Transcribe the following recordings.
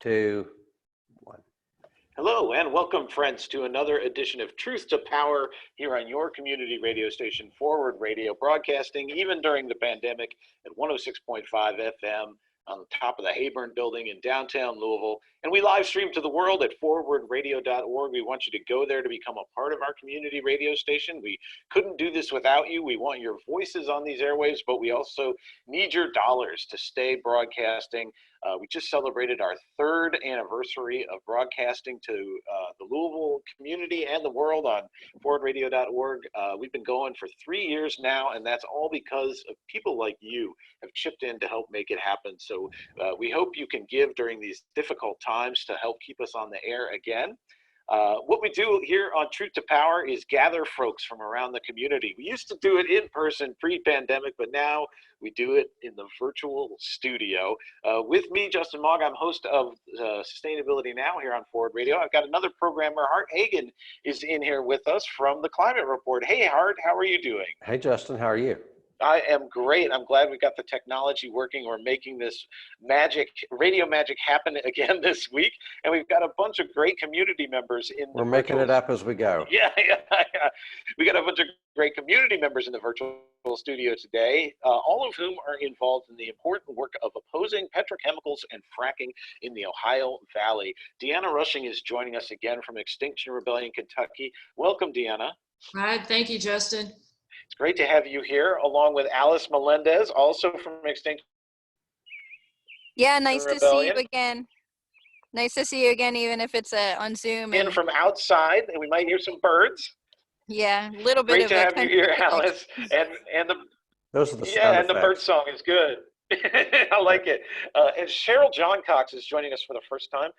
2, 1. Hello and welcome, friends, to another edition of Truth to Power here on your community radio station, Forward Radio, broadcasting even during the pandemic at 106.5 FM on the top of the Hayburn building in downtown Louisville. And we live stream to the world at forwardradio.org. We want you to go there to become a part of our community radio station. We couldn't do this without you. We want your voices on these airwaves, but we also need your dollars to stay broadcasting. We just celebrated our 3rd anniversary of broadcasting to the Louisville community and the world on forwardradio.org. We've been going for 3 years now, and that's all because of people like you have chipped in to help make it happen. So we hope you can give during these difficult times to help keep us on the air again. What we do here on Truth to Power is gather folks from around the community. We used to do it in person pre-pandemic, but now we do it in the virtual studio. With me, Justin Mogg, I'm host of Sustainability Now here on Forward Radio. I've got another programmer, Hart Hagan, is in here with us from the Climate Report. Hey, Hart, how are you doing? Hey, Justin, how are you? I am great. I'm glad we got the technology working. We're making this magic, radio magic happen again this week. And we've got a bunch of great community members in the We're making it up as we go. Yeah. We got a bunch of great community members in the virtual studio today, all of whom are involved in the important work of opposing petrochemicals and fracking in the Ohio Valley. Deanna Rushing is joining us again from Extinction Rebellion, Kentucky. Welcome, Deanna. Hi, thank you, Justin. It's great to have you here, along with Alice Melendez, also from Extinction. Yeah, nice to see you again. Nice to see you again, even if it's on Zoom. And from outside, and we might hear some birds. Yeah, a little bit great of to have you here, Alice. And the those are the and the bird song is good. I like it. And Cheryl Johncox is joining us for the first time.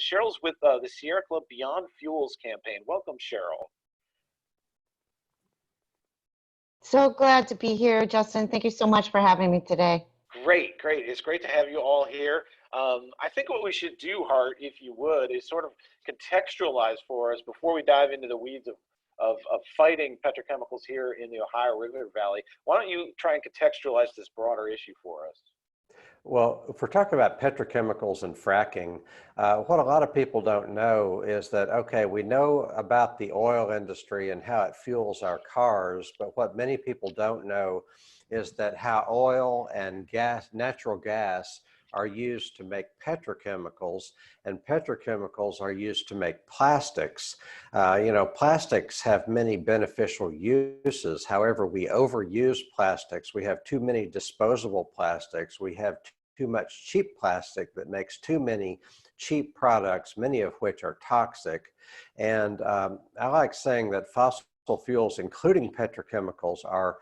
Cheryl's with the Sierra Club Beyond Fuels campaign. Welcome, Cheryl. So glad to be here, Justin. Thank you so much for having me today. Great. It's great to have you all here. I think what we should do, Hart, if you would, is sort of contextualize for us before we dive into the weeds of fighting petrochemicals here in the Ohio River Valley. Why don't you try and contextualize this broader issue for us? Well, if we're talking about petrochemicals and fracking, what a lot of people don't know is that, okay, we know about the oil industry and how it fuels our cars, but what many people don't know is that how oil and gas, natural gas, are used to make petrochemicals, and petrochemicals are used to make plastics. Plastics have many beneficial uses. However, we overuse plastics. We have too many disposable plastics. We have too much cheap plastic that makes too many cheap products, many of which are toxic. And I like saying that fossil fuels, including petrochemicals, are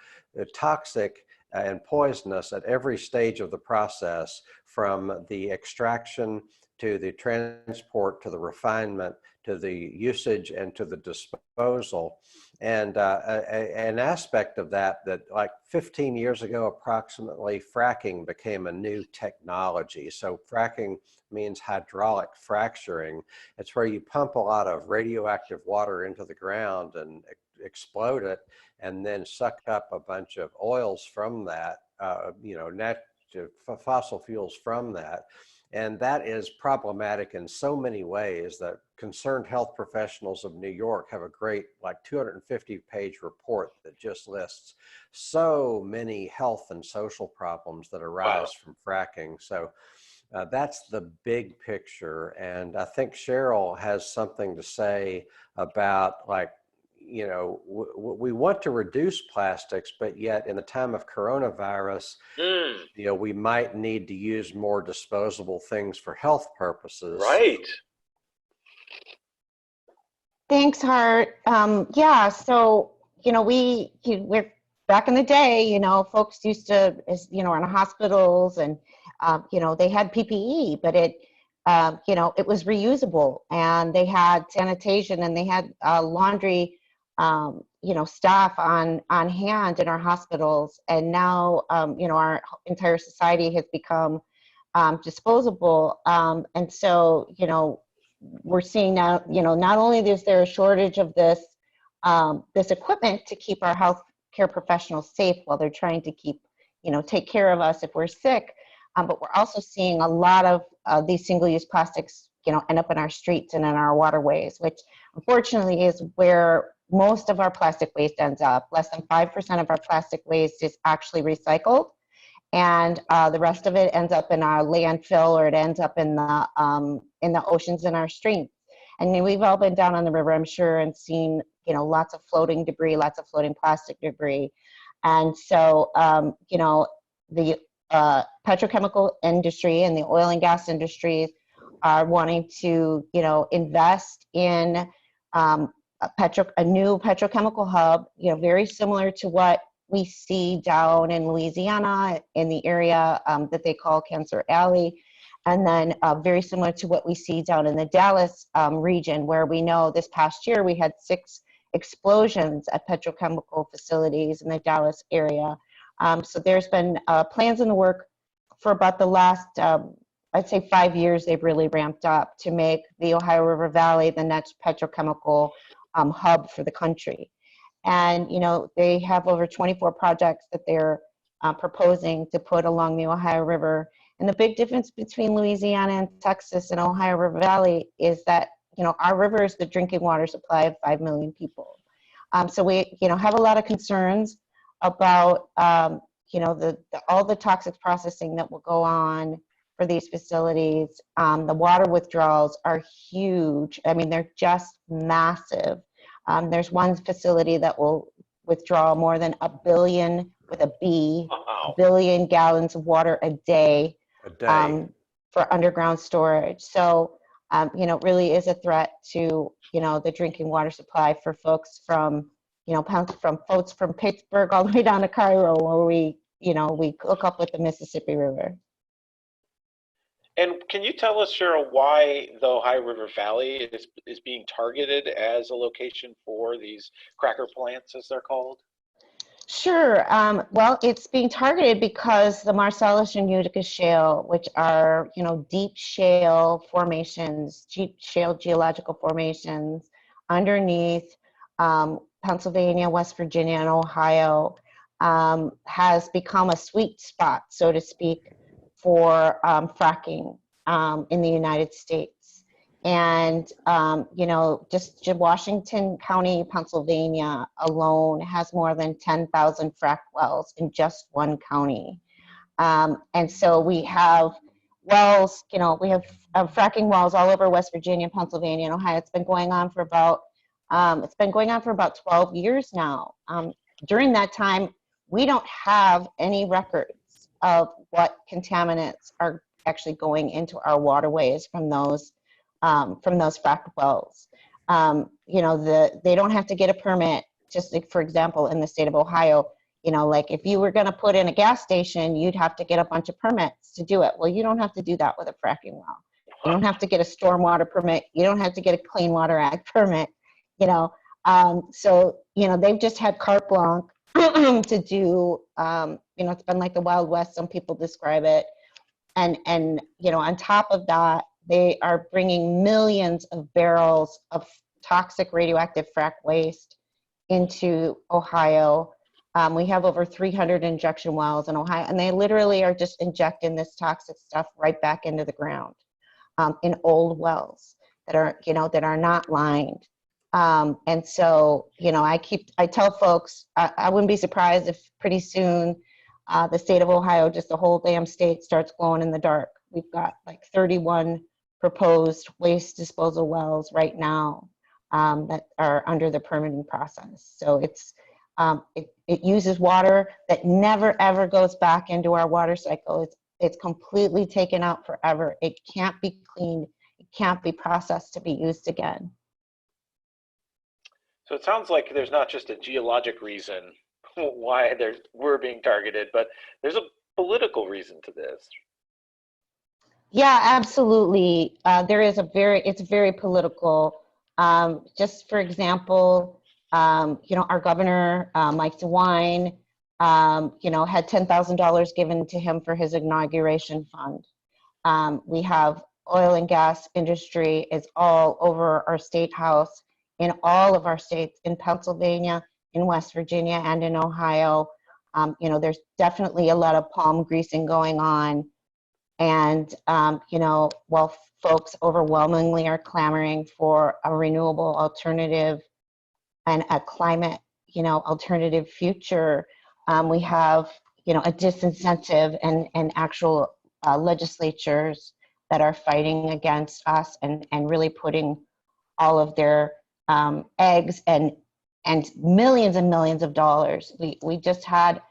toxic and poisonous at every stage of the process, from the extraction to the transport to the refinement to the usage and to the disposal. And an aspect of that like 15 years ago approximately, fracking became a new technology. So fracking means hydraulic fracturing. It's where you pump a lot of radioactive water into the ground and explode it, and then suck up a bunch of oils from that, fossil fuels from that. And that is problematic in so many ways that concerned health professionals of New York have a great, like 250-page report that just lists so many health and social problems that arise from fracking. So that's the big picture. And I think Cheryl has something to say about, like, we want to reduce plastics, but yet in the time of coronavirus, we might need to use more disposable things for health purposes. Right. Thanks, Hart. Yeah, so, we're back in the day, folks used to, in hospitals and, they had PPE, but it was reusable, and they had sanitation, and they had laundry staff on hand in our hospitals. And now, our entire society has become disposable. And so, we're seeing now, not only is there a shortage of this equipment to keep our healthcare professionals safe while they're trying to keep, take care of us if we're sick, but we're also seeing a lot of these single-use plastics, end up in our streets and in our waterways, which unfortunately is where most of our plastic waste ends up. Less than 5% of our plastic waste is actually recycled, and the rest of it ends up in our landfill, or it ends up in the oceans and our streams. And we've all been down on the river, I'm sure, and seen lots of floating debris, lots of floating plastic debris. And so the petrochemical industry and the oil and gas industries are wanting to invest in a new petrochemical hub, very similar to what we see down in Louisiana in the area that they call Cancer Alley, and then very similar to what we see down in the Dallas region, where we know this past year we had 6 explosions at petrochemical facilities in the Dallas area. So there's been plans in the work for about the last, I'd say 5 years. They've really ramped up to make the Ohio River Valley the next petrochemical hub for the country. And they have over 24 projects that they're proposing to put along the Ohio River. And the big difference between Louisiana and Texas and Ohio River Valley is that our river is the drinking water supply of 5 million people. So we have a lot of concerns about all the toxic processing that will go on for these facilities. The water withdrawals are huge. I mean, they're just massive. There's one facility that will withdraw more than 1 billion, with a B, Wow. billion gallons of water a day, for underground storage. So, it really is a threat to, the drinking water supply for folks from Pittsburgh all the way down to Cairo, where we hook up with the Mississippi River. And can you tell us, Cheryl, why the Ohio River Valley is being targeted as a location for these cracker plants, as they're called? Sure. Well, it's being targeted because the Marcellus and Utica shale, which are, deep shale formations, deep shale geological formations underneath Pennsylvania, West Virginia, and Ohio, has become a sweet spot, so to speak, for fracking in the United States. And, just Washington County, Pennsylvania alone has more than 10,000 frack wells in just one county. And so we have wells, we have fracking wells all over West Virginia, Pennsylvania, and Ohio. It's been going on for about 12 years now. During that time, we don't have any records of what contaminants are actually going into our waterways from those frack wells. They don't have to get a permit. Just like, for example, in the state of Ohio, like if you were going to put in a gas station, you'd have to get a bunch of permits to do it. Well, you don't have to do that with a fracking well. You don't have to get a stormwater permit. You don't have to get a Clean Water Act permit. So they've just had carte blanche to do. It's been like the Wild West. Some people describe it. And on top of that, they are bringing millions of barrels of toxic radioactive frack waste into Ohio. We have over 300 injection wells in Ohio, and they literally are just injecting this toxic stuff right back into the ground in old wells that are not lined. And so, I tell folks, I wouldn't be surprised if pretty soon the state of Ohio, just the whole damn state, starts glowing in the dark. We've got like 31 proposed waste disposal wells right now that are under the permitting process. So it uses water that never ever goes back into our water cycle. It's completely taken out forever. It can't be cleaned. It can't be processed to be used again. So it sounds like there's not just a geologic reason why we're being targeted, but there's a political reason to this. Yeah, absolutely. It's very political. Just for example, our governor, Mike DeWine, had $10,000 given to him for his inauguration fund. We have oil and gas industry is all over our state house, in all of our states, in Pennsylvania, in West Virginia, and in Ohio. There's definitely a lot of palm greasing going on And, you know, while folks overwhelmingly are clamoring for a renewable alternative and a climate, you know, alternative future, we have, you know, a disincentive and actual legislatures that are fighting against us and really putting all of their eggs and millions of dollars. We just had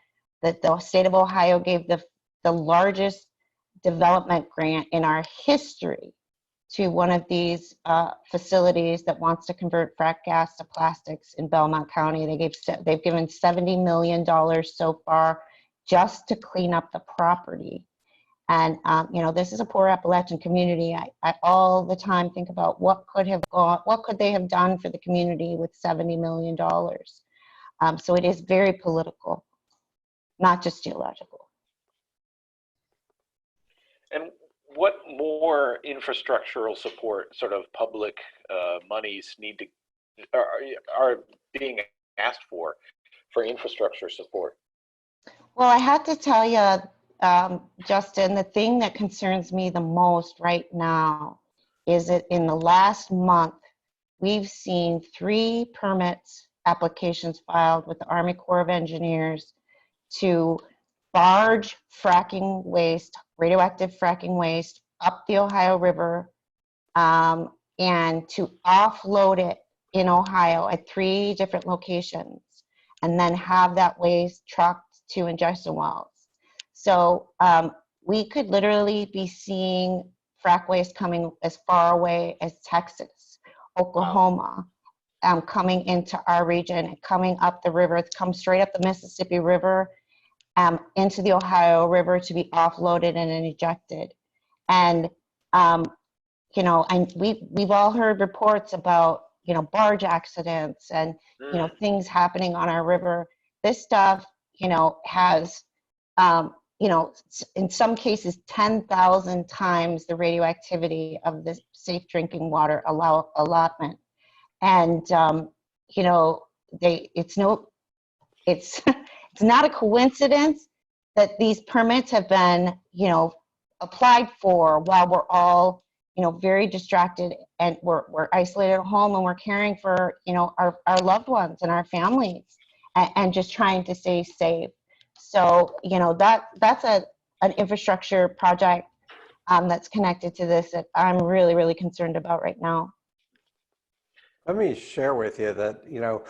that the state of Ohio gave the largest development grant in our history to one of these facilities that wants to convert frack gas to plastics in Belmont County. They've given $70 million so far just to clean up the property. And you know, this is a poor Appalachian community. I all the time think about what could they have done for the community with $70 million. So it is very political, not just geological. And what more infrastructural support, sort of public monies are being asked for infrastructure support? Well, I have to tell you, Justin, the thing that concerns me the most right now is that in the last month, we've seen 3 permits applications filed with the Army Corps of Engineers to barge fracking waste, radioactive fracking waste up the Ohio River and to offload it in Ohio at 3 different locations and then have that waste trucked to ingestion wells. So we could literally be seeing frack waste coming as far away as Texas, Oklahoma, coming into our region, coming up the river. It's come straight up the Mississippi River into the Ohio River to be offloaded and ejected. And, you know, and we've all heard reports about, you know, barge accidents and, you know, things happening on our river. This stuff, you know, has, you know, in some cases, 10,000 times the radioactivity of the safe drinking water allotment. And, you know, it's not a coincidence that these permits have been, you know, applied for while we're all, you know, very distracted and we're isolated at home and we're caring for, you know, our loved ones and our families and just trying to stay safe. So, you know, that's an infrastructure project that's connected to this that I'm really, really concerned about right now. Let me share with you that, you know,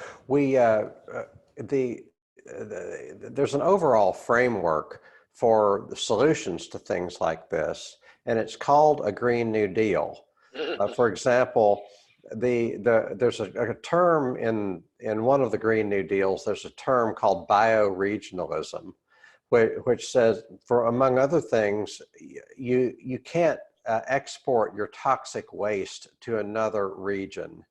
there's an overall framework for the solutions to things like this, and it's called a Green New Deal. For example, there's a term in one of the Green New Deals, there's a term called bioregionalism, which says, for among other things, you can't export your toxic waste to another region.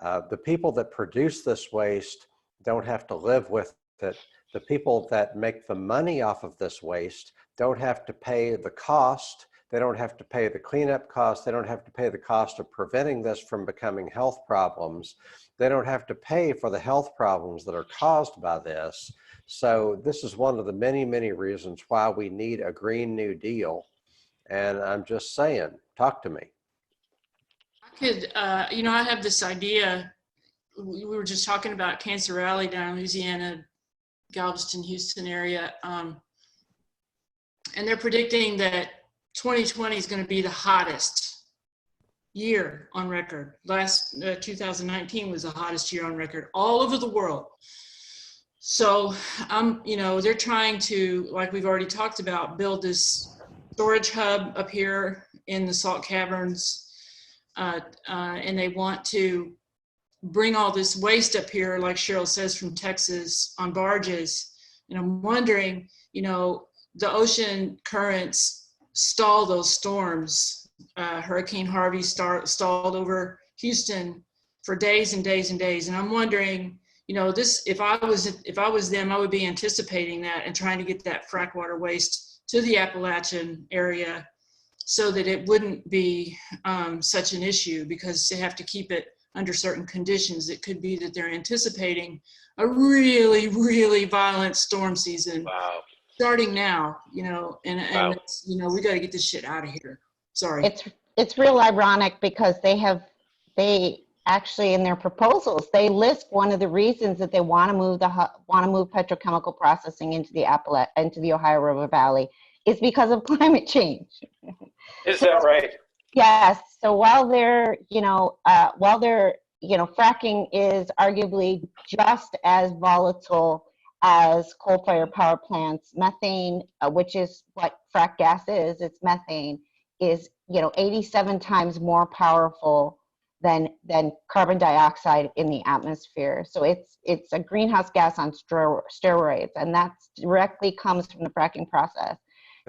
The people that produce this waste don't have to live with it. The people that make the money off of this waste don't have to pay the cost. They don't have to pay the cleanup cost. They don't have to pay the cost of preventing this from becoming health problems. They don't have to pay for the health problems that are caused by this. So this is one of the many, many reasons why we need a Green New Deal. And I'm just saying, talk to me. I could, you know, I have this idea. We were just talking about Cancer Alley down in Louisiana, Galveston, Houston area. And they're predicting that 2020 is going to be the hottest year on record. 2019 was the hottest year on record all over the world. So, you know, they're trying to, like we've already talked about, build this storage hub up here in the salt caverns. And they want to bring all this waste up here, like Cheryl says, from Texas on barges. And I'm wondering, you know, the ocean currents stall those storms. Hurricane Harvey stalled over Houston for days and days and days. And I'm wondering, you know, this, if I was them, I would be anticipating that and trying to get that frack water waste to the Appalachian area so that it wouldn't be such an issue, because they have to keep it under certain conditions. It could be that they're anticipating a really, really violent storm season. Wow. starting now, you know, and Wow. it's, you know, we got to get this shit out of here. Sorry. It's real ironic because they actually in their proposals they list one of the reasons that they want to move petrochemical processing into the Ohio River Valley is because of climate change. Is that right? Yes. So while fracking is arguably just as volatile as coal-fired power plants, methane, which is what frack gas is, it's methane, is 87 times more powerful than carbon dioxide in the atmosphere. So it's a greenhouse gas on steroids, and that directly comes from the fracking process.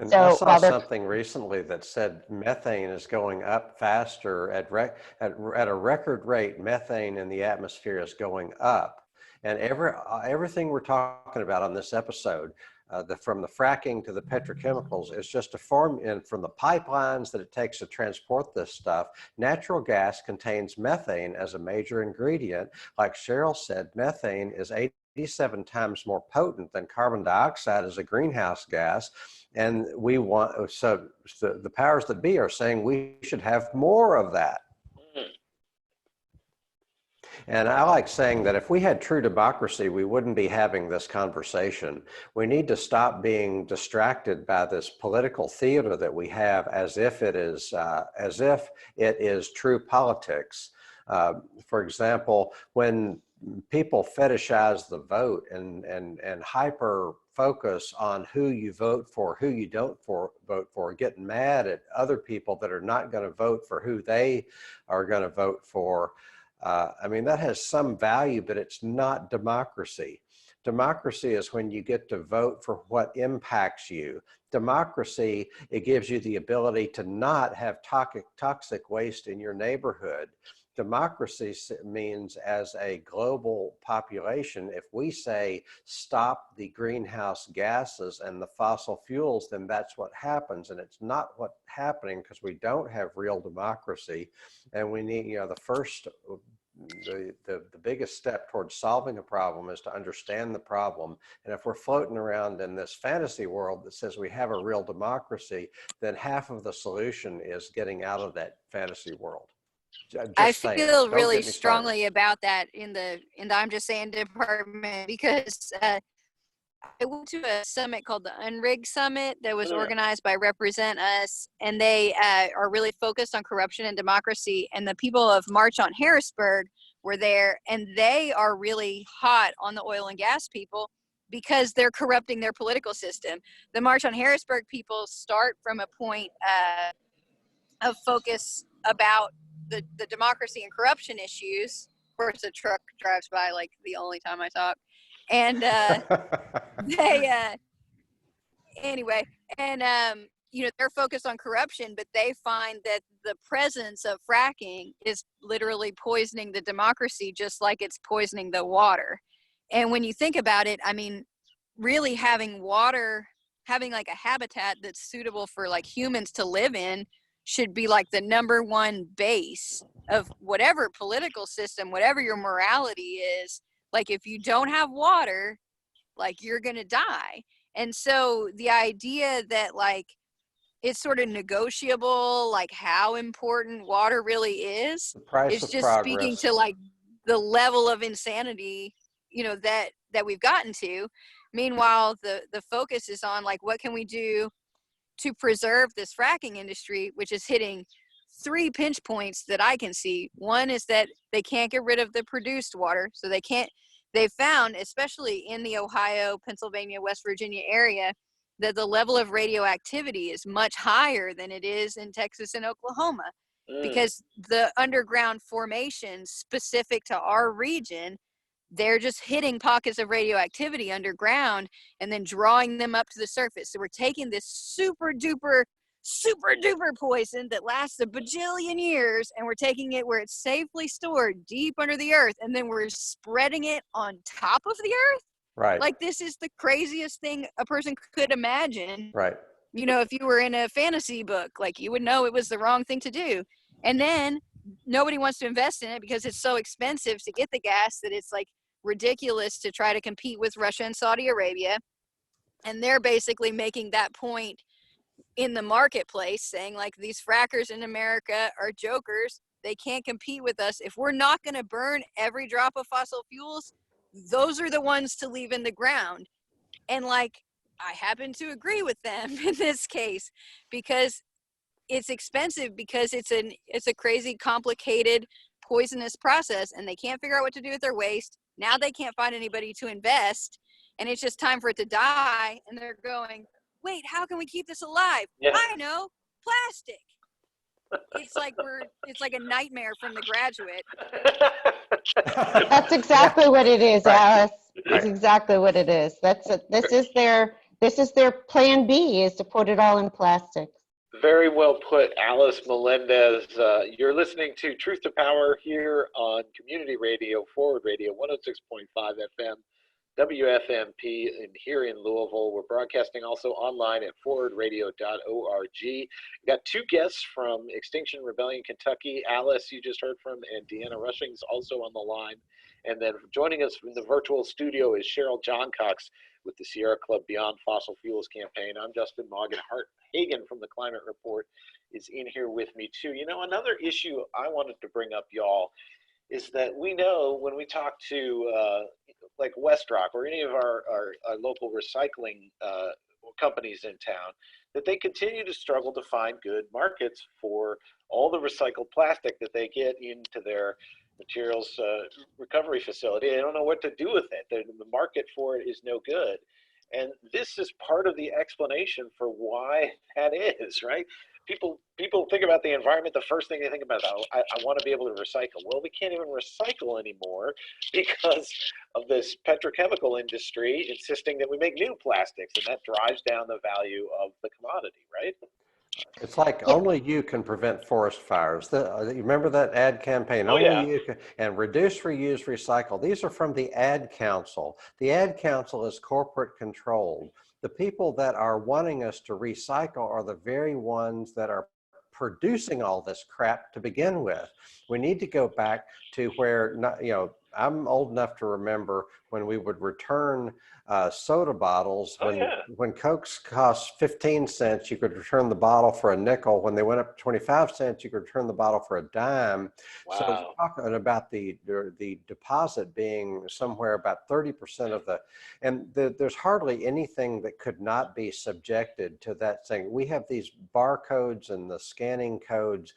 And So I saw while they're something recently that said methane is going up faster at a record rate. Methane in the atmosphere is going up, and everything we're talking about on this episode, from the fracking to the petrochemicals, is just a form. And from the pipelines that it takes to transport this stuff, natural gas contains methane as a major ingredient. Like Cheryl said, methane is 87 times more potent than carbon dioxide as a greenhouse gas. And so the powers that be are saying we should have more of that. And I like saying that if we had true democracy, we wouldn't be having this conversation. We need to stop being distracted by this political theater that we have as if it is true politics. For example, when people fetishize the vote and hyper focus on who you vote for, who you don't vote for, getting mad at other people that are not going to vote for who they are going to vote for. I mean, that has some value, but it's not democracy. Democracy is when you get to vote for what impacts you. Democracy, it gives you the ability to not have toxic waste in your neighborhood. Democracy means, as a global population, if we say stop the greenhouse gases and the fossil fuels, then that's what happens. And it's not what's happening because we don't have real democracy. And we need, the biggest step towards solving a problem is to understand the problem. And if we're floating around in this fantasy world that says we have a real democracy, then half of the solution is getting out of that fantasy world. I feel really strongly about that in the I'm Just Saying department, because I went to a summit called the Unrig Summit that was organized by Represent Us, and they are really focused on corruption and democracy. And the people of March on Harrisburg were there, and they are really hot on the oil and gas people because they're corrupting their political system. The March on Harrisburg people start from a point of focus about the democracy and corruption issues. Of course, a truck drives by like the only time I talk. And they're focused on corruption, but they find that the presence of fracking is literally poisoning the democracy, just like it's poisoning the water. And when you think about it, I mean, really having water, having like a habitat that's suitable for like humans to live in should be like the number one base of whatever political system, whatever your morality is. Like, if you don't have water, like, you're going to die. And so the idea that like it's sort of negotiable, like how important water really is just progress. Speaking to like the level of insanity, that we've gotten to. Meanwhile, the focus is on like, what can we do to preserve this fracking industry, which is hitting 3 pinch points that I can see. One is that they can't get rid of the produced water. So they found, especially in the Ohio, Pennsylvania, West Virginia area, that the level of radioactivity is much higher than it is in Texas and Oklahoma, because the underground formations specific to our region, they're just hitting pockets of radioactivity underground and then drawing them up to the surface. So we're taking this super duper poison that lasts a bajillion years, and we're taking it where it's safely stored deep under the earth, and then we're spreading it on top of the earth. Right. Like, this is the craziest thing a person could imagine. Right. If you were in a fantasy book, like, you would know it was the wrong thing to do. And then nobody wants to invest in it because it's so expensive to get the gas that it's like ridiculous to try to compete with Russia and Saudi Arabia. And they're basically making that point in the marketplace, saying like, these frackers in America are jokers. They can't compete with us. If we're not going to burn every drop of fossil fuels, those are the ones to leave in the ground. And like, I happen to agree with them in this case, because it's expensive, because it's a crazy, complicated, poisonous process, and they can't figure out what to do with their waste. Now they can't find anybody to invest, and it's just time for it to die. And they're going, wait, how can we keep this alive? Yeah. I know, plastic. It's like a nightmare from The Graduate. That's exactly what it is, Right. Alice. Right. It's exactly what it is. This is their plan B, is to put it all in plastic. Very well put, Alice Melendez. You're listening to Truth to Power here on Community Radio, Forward Radio, 106.5 FM, WFMP, and here in Louisville. We're broadcasting also online at forwardradio.org. We got two guests from Extinction Rebellion Kentucky. Alice, you just heard from, and Deanna Rushing's also on the line. And then joining us from the virtual studio is Cheryl Johncox with the Sierra Club Beyond Fossil Fuels campaign. I'm Justin Morgan. Hart Hagan from the Climate Report is in here with me too. You know, another issue I wanted to bring up, y'all, is that we know when we talk to like Westrock or any of our local recycling companies in town, that they continue to struggle to find good markets for all the recycled plastic that they get into their materials recovery facility. They don't know what to do with it. The market for it is no good. And this is part of the explanation for why that is, right? People think about the environment, the first thing they think about is, I want to be able to recycle. Well, we can't even recycle anymore because of this petrochemical industry insisting that we make new plastics, and that drives down the value of the commodity, right? It's like only you can prevent forest fires. You remember that ad campaign? Oh, only yeah. you can. And reduce, reuse, recycle. These are from the Ad Council. The Ad Council is corporate controlled. The people that are wanting us to recycle are the very ones that are producing all this crap to begin with. We need to go back to where, I'm old enough to remember when we would return soda bottles. When Cokes cost 15 cents, you could return the bottle for a nickel. When they went up to 25 cents, you could return the bottle for a dime. Wow. So we're talking about the deposit being somewhere about 30% of there's hardly anything that could not be subjected to that thing. We have these barcodes and the scanning codes.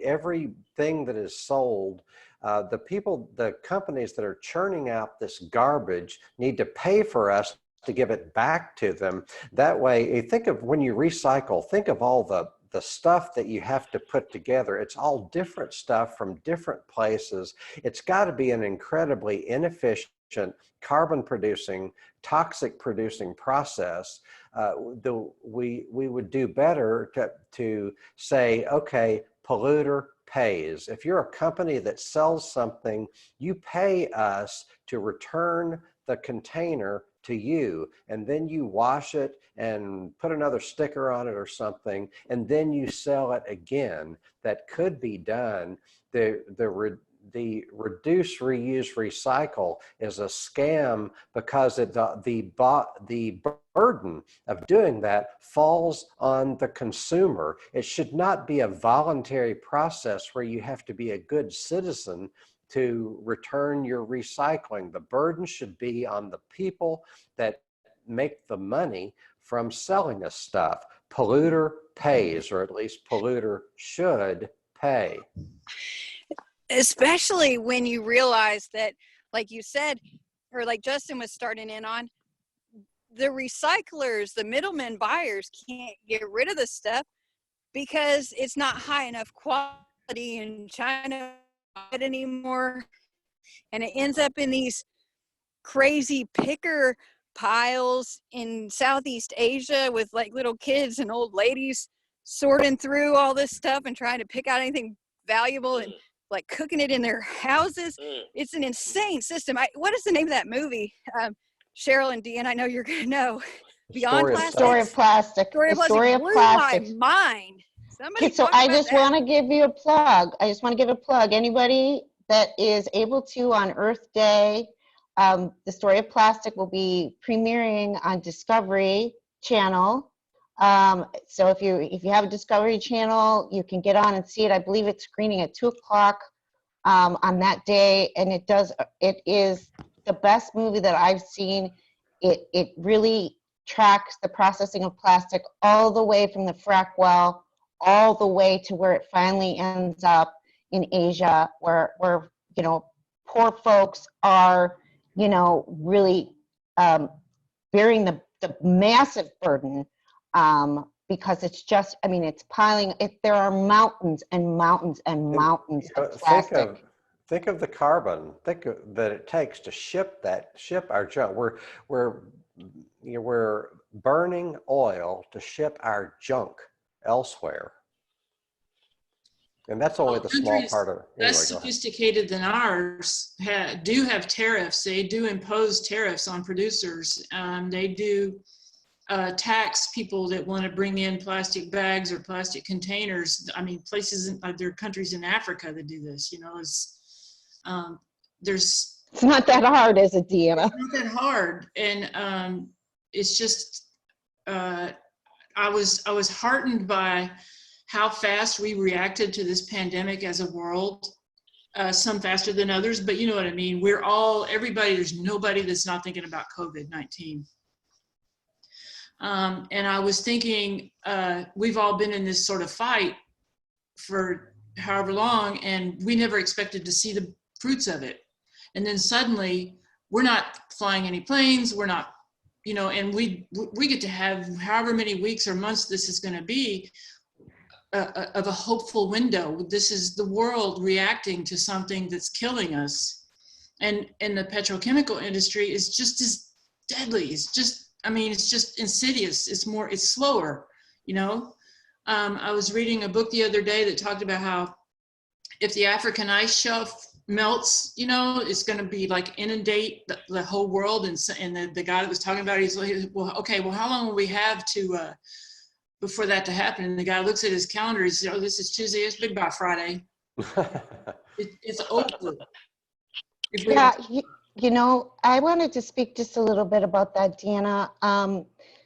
Everything that is sold, the companies that are churning out this garbage need to pay for us to give it back to them. That way, think of when you recycle, think of all the stuff that you have to put together. It's all different stuff from different places. It's got to be an incredibly inefficient, carbon producing, toxic producing process. We would do better to say, okay, polluter pays. If you're a company that sells something, you pay us to return the container to you, and then you wash it and put another sticker on it or something, and then you sell it again. That could be done. The reduce, reuse, recycle is a scam because the burden of doing that falls on the consumer. It should not be a voluntary process where you have to be a good citizen to return your recycling. The burden should be on the people that make the money from selling this stuff. Polluter pays, or at least polluter should pay. Especially when you realize that, like you said, or like Justin was starting in on, the recyclers, the middlemen buyers can't get rid of the stuff because it's not high enough quality in China anymore. And it ends up in these crazy picker piles in Southeast Asia with like little kids and old ladies sorting through all this stuff and trying to pick out anything valuable and like cooking it in their houses. It's an insane system. What is the name of that movie? Cheryl and Deanna, I know you're going to know. Beyond Plastic. Story of Plastic. Story of Plastic blew my mind. Somebody so I just want to give you a plug. Anybody that is able to on Earth Day The Story of Plastic will be premiering on Discovery Channel. So if you have a Discovery Channel, you can get on and see it. I believe it's screening at 2 o'clock on that day, and it is the best movie that I've seen. It really tracks the processing of plastic all the way from the frack well all the way to where it finally ends up in Asia, where you know, poor folks are, you know, really bearing the massive burden, because it's just, I mean, it's piling. There are mountains and mountains and mountains of plastic. Think of the carbon that it takes to ship our junk. We're burning oil to ship our junk elsewhere, and that's only the small part of it. Anyway, less sophisticated than ours do have tariffs. They do impose tariffs on producers. They do tax people that want to bring in plastic bags or plastic containers. I mean, there are countries in Africa that do this. You know, It's not that hard, is it, Deanna? It's not that hard, and it's just I was heartened by how fast we reacted to this pandemic as a world. Some faster than others, but you know what I mean. There's nobody that's not thinking about COVID-19. And I was thinking, we've all been in this sort of fight for however long, and we never expected to see the fruits of it. And then suddenly we're not flying any planes, we're not, you know, and we get to have however many weeks or months this is going to be of a hopeful window. This is the world reacting to something that's killing us. And the petrochemical industry is just as deadly. It's just insidious. It's slower, you know. I was reading a book the other day that talked about how if the African ice shelf melts, you know, it's going to be like inundate the whole world. And the guy that was talking about it, he's like, well, how long will we have to before that to happen? And the guy looks at his calendar. He says, oh, this is Tuesday. It's Big By Friday. It's over. Yeah, you know, I wanted to speak just a little bit about that, Deanna.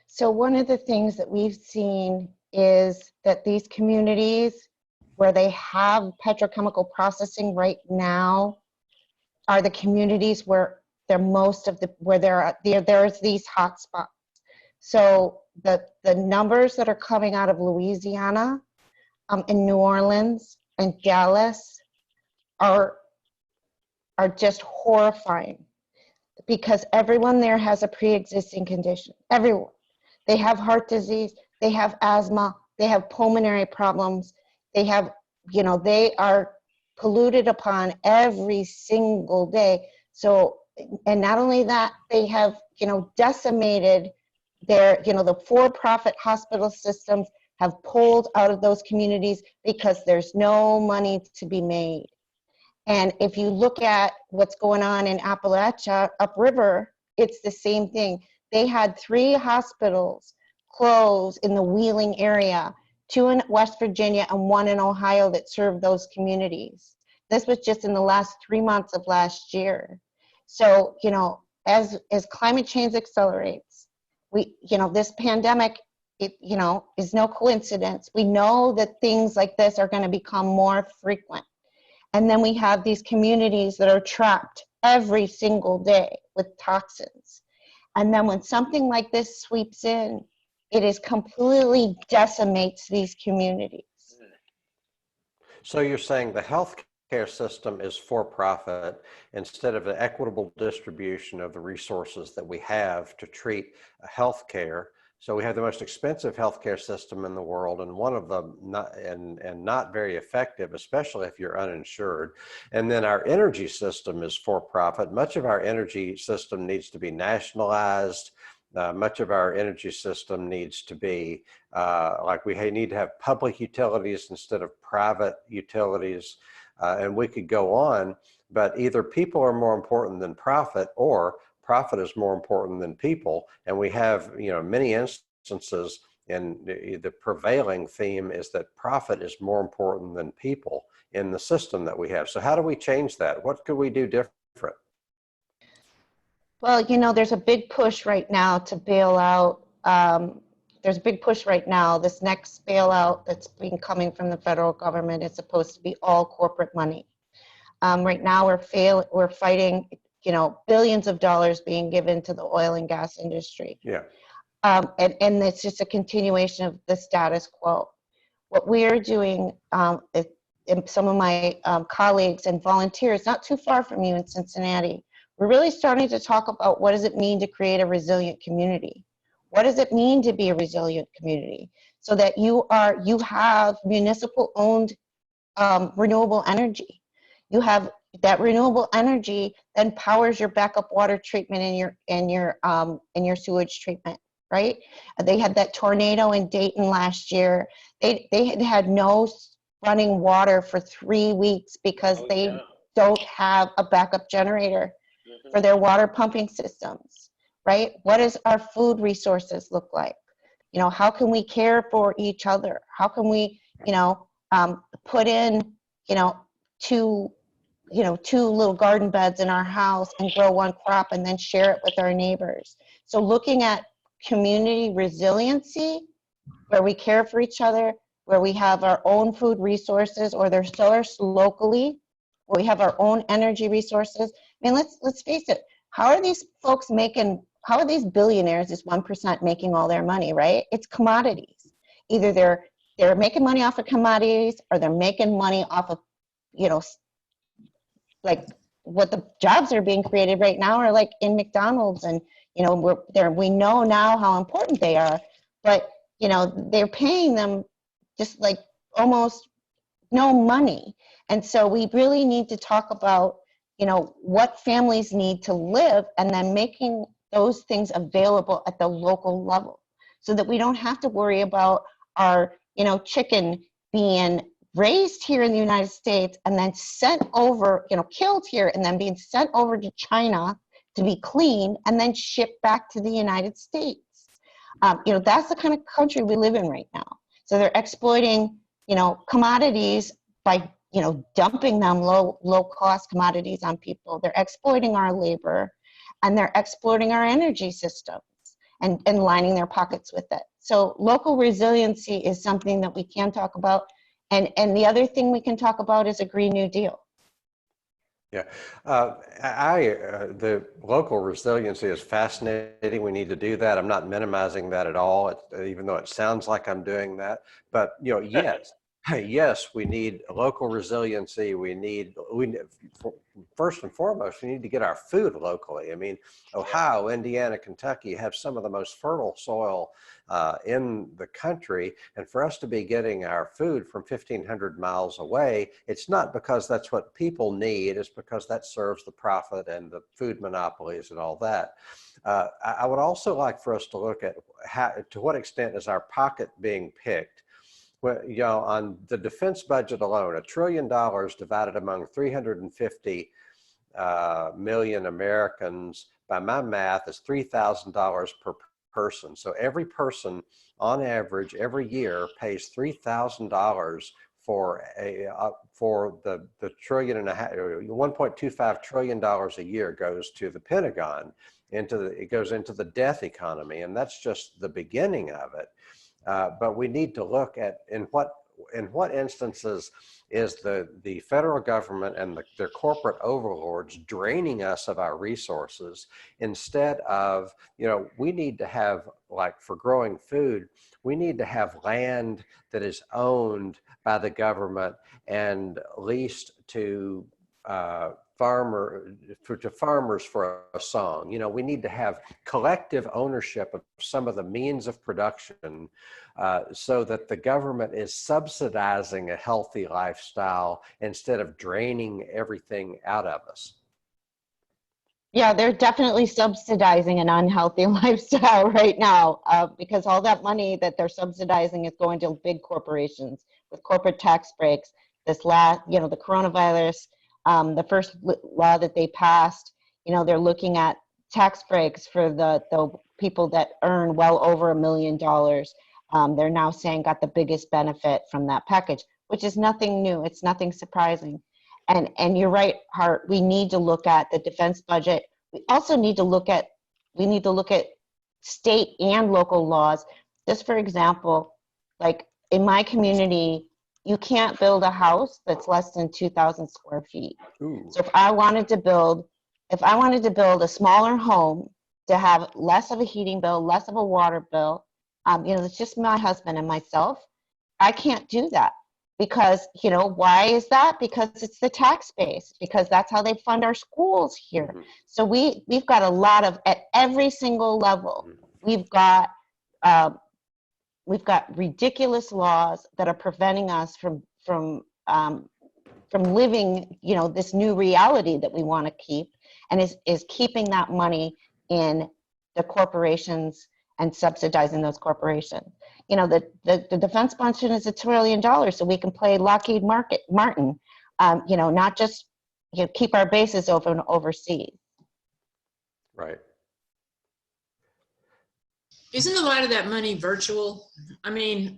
So one of the things that we've seen is that these communities where they have petrochemical processing right now are the communities where there's these hot spots. So the numbers that are coming out of Louisiana, in New Orleans and Dallas are just horrifying, because everyone there has a pre-existing condition. Everyone. They have heart disease, they have asthma, they have pulmonary problems, they have, you know, they are polluted upon every single day. So, and not only that, they have, you know, decimated their, you know, the for-profit hospital systems have pulled out of those communities because there's no money to be made. And if you look at what's going on in Appalachia, upriver, it's the same thing. They had 3 hospitals close in the Wheeling area, 2 in West Virginia and 1 in Ohio that served those communities. This was just in the last 3 months of last year. So, you know, as climate change accelerates, this pandemic, you know, is no coincidence. We know that things like this are going to become more frequent. And then we have these communities that are trapped every single day with toxins. And then when something like this sweeps in, it is completely decimates these communities. So you're saying the healthcare system is for profit instead of the equitable distribution of the resources that we have to treat healthcare. So we have the most expensive healthcare system in the world, and one of them not very effective, especially if you're uninsured. And then our energy system is for profit. Much of our energy system needs to be nationalized. Much of our energy system needs to be we need to have public utilities instead of private utilities, and we could go on. But either people are more important than profit, or profit is more important than people. And we have, you know, many instances, and the prevailing theme is that profit is more important than people in the system that we have. So how do we change that? What could we do different? Well, there's a big push right now to bail out. There's a big push right now. This next bailout that's been coming from the federal government is supposed to be all corporate money. Right now, we're fighting, billions of dollars being given to the oil and gas industry. Yeah. And it's just a continuation of the status quo. What we're doing, and some of my colleagues and volunteers not too far from you in Cincinnati, we're really starting to talk about what does it mean to create a resilient community? What does it mean to be a resilient community? So that you have municipal owned renewable energy. You have that renewable energy then powers your backup water treatment and your sewage treatment, right? They had that tornado in Dayton last year. They had no running water for 3 weeks because they don't have a backup generator for their water pumping systems, right? What does our food resources look like? How can we care for each other? How can we, put in, two little garden beds in our house and grow one crop and then share it with our neighbors? So looking at community resiliency, where we care for each other, where we have our own food resources or they're sourced locally, where we have our own energy resources. I mean, let's face it. How are these billionaires, this 1% making all their money, right? It's commodities. Either they're making money off of commodities or they're making money off of, like what the jobs are being created right now are like in McDonald's, and we know now how important they are, but they're paying them just like almost no money. And so we really need to talk about what families need to live, and then making those things available at the local level so that we don't have to worry about our chicken being raised here in the United States and then sent over, killed here and then being sent over to China to be cleaned and then shipped back to the United States. That's the kind of country we live in right now. So they're exploiting, commodities by, dumping them low cost commodities on people. They're exploiting our labor and they're exploiting our energy systems and lining their pockets with it. So local resiliency is something that we can talk about. And the other thing we can talk about is a Green New Deal. Yeah, the local resiliency is fascinating. We need to do that. I'm not minimizing that at all, even though it sounds like I'm doing that. But yes, yes, we need local resiliency. First and foremost, we need to get our food locally. I mean, Ohio, Indiana, Kentucky have some of the most fertile soil in the country. And for us to be getting our food from 1,500 miles away, it's not because that's what people need, it's because that serves the profit and the food monopolies and all that. I would also like for us to look at to what extent is our pocket being picked. Well, on the defense budget alone, $1 trillion divided among 350 million Americans, by my math, is $3,000 per person. So every person, on average, every year pays $3,000 for the $1.25 trillion a year goes to the Pentagon. It goes into the death economy, and that's just the beginning of it. But we need to look at in what instances is the federal government and their corporate overlords draining us of our resources, instead of, we need to have, like for growing food, we need to have land that is owned by the government and leased to farmers for a song. We need to have collective ownership of some of the means of production so that the government is subsidizing a healthy lifestyle instead of draining everything out of us. Yeah, they're definitely subsidizing an unhealthy lifestyle right now because all that money that they're subsidizing is going to big corporations with corporate tax breaks. The coronavirus, the first law that they passed, they're looking at tax breaks for the people that earn well over $1 million. They're now saying got the biggest benefit from that package, which is nothing new. It's nothing surprising. And you're right, Hart, we need to look at the defense budget. we also need to look at state and local laws. Just for example, like in my community, you can't build a house that's less than 2,000 square feet. Ooh. So if I wanted to build a smaller home to have less of a heating bill, less of a water bill, it's just my husband and myself, I can't do that. Because, why is that? Because it's the tax base, because that's how they fund our schools here. Mm-hmm. So we've got a lot of, at every single level, we've got ridiculous laws that are preventing us from living, this new reality that we want to keep, and is keeping that money in the corporations and subsidizing those corporations. The defense budget is $1 trillion, so we can play Lockheed Martin, not just keep our bases open overseas. Right. Isn't a lot of that money virtual? I mean,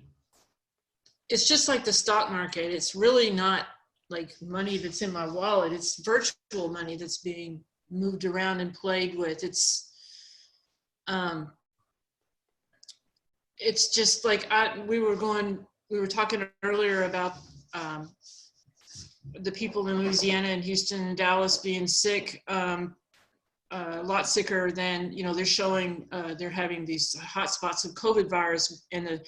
it's just like the stock market. It's really not like money that's in my wallet. It's virtual money that's being moved around and played with. It's just like we were talking earlier about the people in Louisiana and Houston and Dallas being sick, a lot sicker than, they're showing, they're having these hot spots of COVID virus, and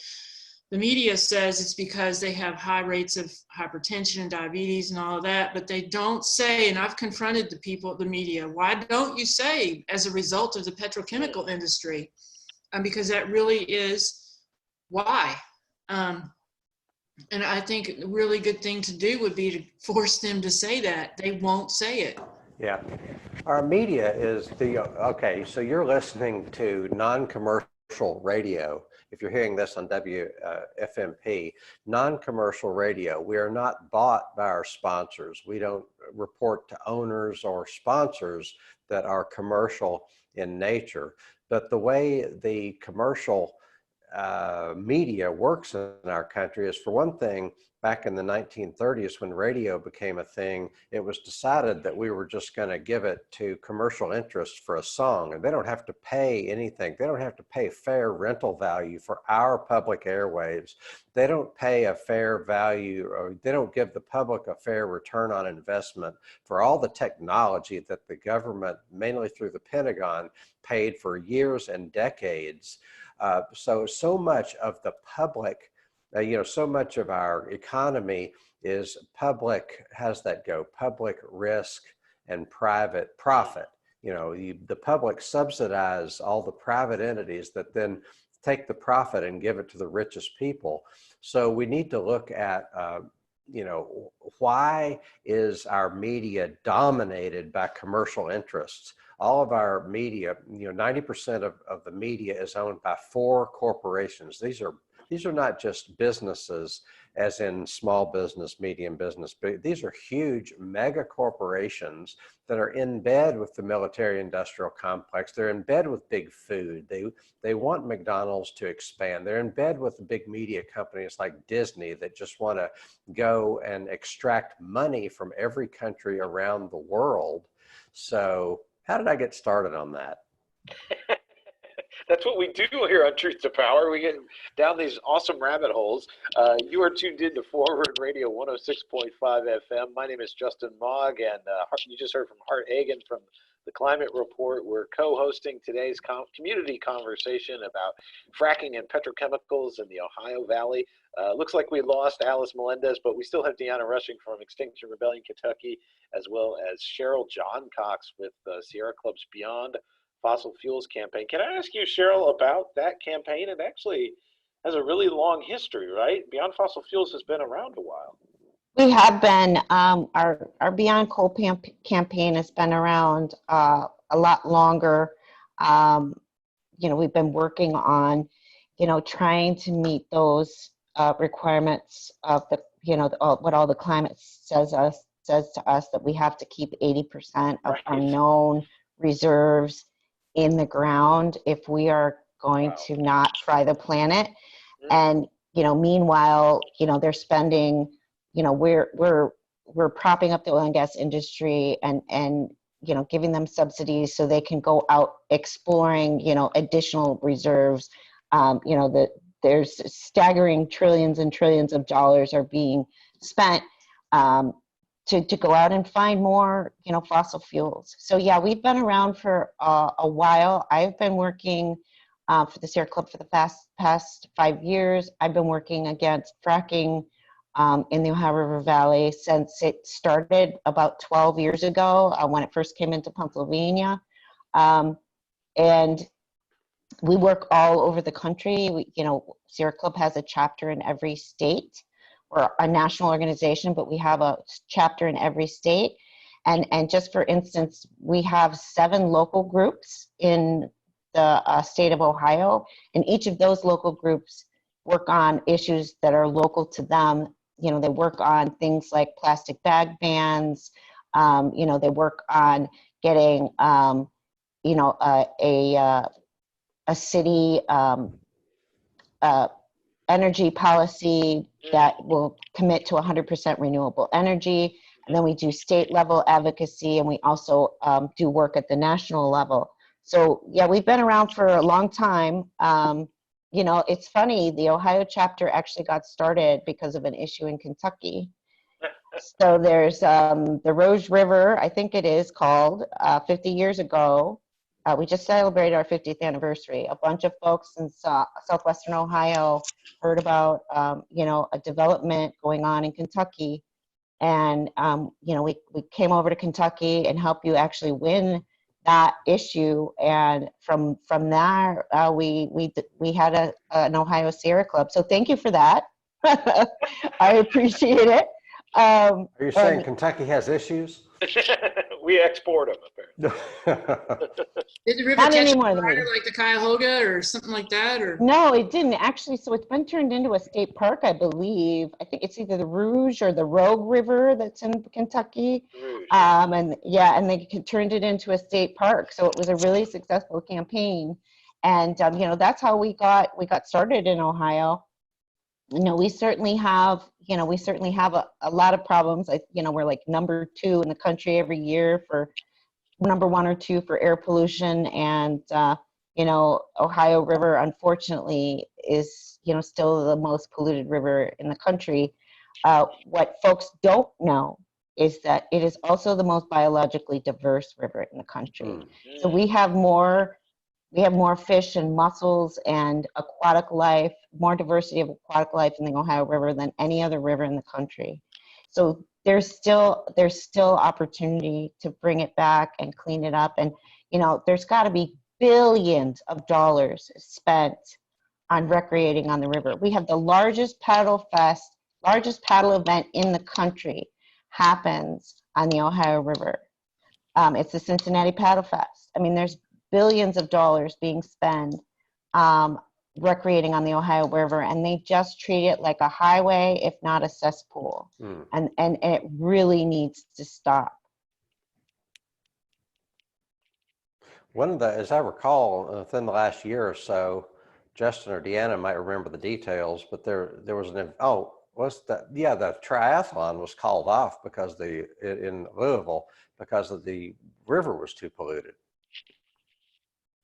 the media says it's because they have high rates of hypertension and diabetes and all of that, but they don't say, and I've confronted the media, why don't you say as a result of the petrochemical industry? Because that really is why. And I think a really good thing to do would be to force them to say that. They won't say it. Yeah. Our media is okay, so you're listening to non-commercial radio. If you're hearing this on WFMP, non-commercial radio, we are not bought by our sponsors. We don't report to owners or sponsors that are commercial in nature. But the way the commercial media works in our country is, for one thing, back in the 1930s when radio became a thing, it was decided that we were just going to give it to commercial interests for a song, and they don't have to pay anything. They don't have to pay fair rental value for our public airwaves. They don't pay a fair value, or they don't give the public a fair return on investment for all the technology that the government, mainly through the Pentagon, paid for years and decades. So much of the public, so much of our economy is public, public risk and private profit. The public subsidize all the private entities that then take the profit and give it to the richest people. So we need to look at, why is our media dominated by commercial interests? All of our media, 90% of the media is owned by 4 corporations. These are not just businesses, as in small business, medium business, but these are huge mega corporations that are in bed with the military industrial complex. They're in bed with big food. They want McDonald's to expand. They're in bed with the big media companies like Disney that just want to go and extract money from every country around the world. So how did I get started on that? That's what we do here on Truth to Power. We get down these awesome rabbit holes. You are tuned in to Forward Radio 106.5 FM. My name is Justin Mogg, and you just heard from Hart Hagan from the Climate Report. We're co-hosting today's community conversation about fracking and petrochemicals in the Ohio Valley. Looks like we lost Alice Melendez, but we still have Deanna Rushing from Extinction Rebellion Kentucky, as well as Cheryl Johncox with Sierra Club's Beyond Fossil Fuels campaign. Can I ask you, Cheryl, about that campaign? It actually has a really long history, right? Beyond Fossil Fuels has been around a while. We have been. Our Beyond Coal campaign has been around a lot longer. We've been working on, trying to meet those requirements of what all the climate says to us, that we have to keep 80% of our known reserves in the ground if we are going to not fry the planet. And meanwhile, they're spending, we're propping up the oil and gas industry and giving them subsidies so they can go out exploring, additional reserves. That there's staggering trillions and trillions of dollars are being spent to go out and find more, fossil fuels. So yeah, we've been around for a while. I've been working for the Sierra Club for the past 5 years. I've been working against fracking in the Ohio River Valley since it started about 12 years ago when it first came into Pennsylvania. And we work all over the country. Sierra Club has a chapter in every state. We're a national organization, but we have a chapter in every state. And just for instance, we have 7 local groups in the state of Ohio, and each of those local groups work on issues that are local to them. They work on things like plastic bag bans. They work on getting, a city energy policy that will commit to 100% renewable energy. And then we do state level advocacy, and we also do work at the national level. So yeah, we've been around for a long time. It's funny, the Ohio chapter actually got started because of an issue in Kentucky. So there's the Rouge River, I think it is called, 50 years ago. We just celebrated our 50th anniversary. A bunch of folks in southwestern Ohio heard about, a development going on in Kentucky. And, we came over to Kentucky and helped you actually win that issue. And from there, we had an Ohio Sierra Club. So thank you for that. I appreciate it. Are you saying Kentucky has issues? We export them, apparently. Did the river Not catch anymore, fire like the Cuyahoga or something like that? Or No, it didn't actually. So it's been turned into a state park, I believe. I think it's either the Rouge or the Rogue River that's in Kentucky. Rouge. And they turned it into a state park. So it was a really successful campaign. And that's how we got started in Ohio. We certainly have a lot of problems. We're like number 2 in the country every year for number 1 or 2 for air pollution. And, Ohio River, unfortunately, is, still the most polluted river in the country. What folks don't know is that it is also the most biologically diverse river in the country. So we have more fish and mussels and aquatic life, more diversity of aquatic life in the Ohio River than any other river in the country. So there's still opportunity to bring it back and clean it up. And, there's got to be billions of dollars spent on recreating on the river. We have the largest paddle event in the country happens on the Ohio River. It's the Cincinnati Paddle Fest. I mean, there's billions of dollars being spent recreating on the Ohio River, and they just treat it like a highway, if not a cesspool. And it really needs to stop. As I recall, within the last year or so, Justin or Deanna might remember the details, but there was the triathlon was called off because in Louisville because the river was too polluted.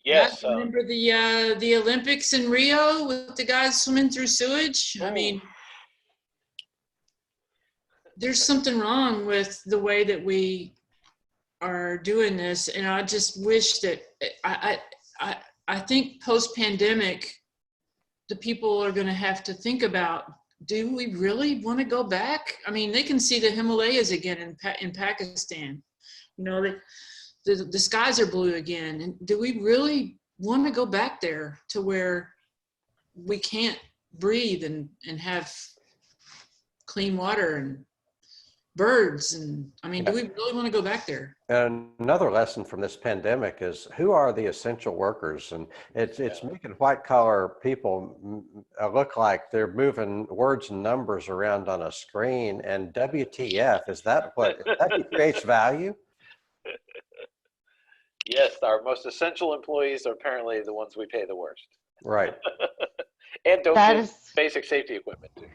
Yes. I remember the Olympics in Rio with the guys swimming through sewage. I mean, there's something wrong with the way that we are doing this, and I just wish that I think post-pandemic, the people are going to have to think about: do we really want to go back? I mean, they can see the Himalayas again in Pakistan. The skies are blue again. And do we really want to go back there to where we can't breathe and have clean water and birds? And I mean, do we really want to go back there? And another lesson from this pandemic is who are the essential workers? And it's making white collar people look like they're moving words and numbers around on a screen. And WTF, is that what creates value? Yes, our most essential employees are apparently the ones we pay the worst. Right. And don't give basic safety equipment to.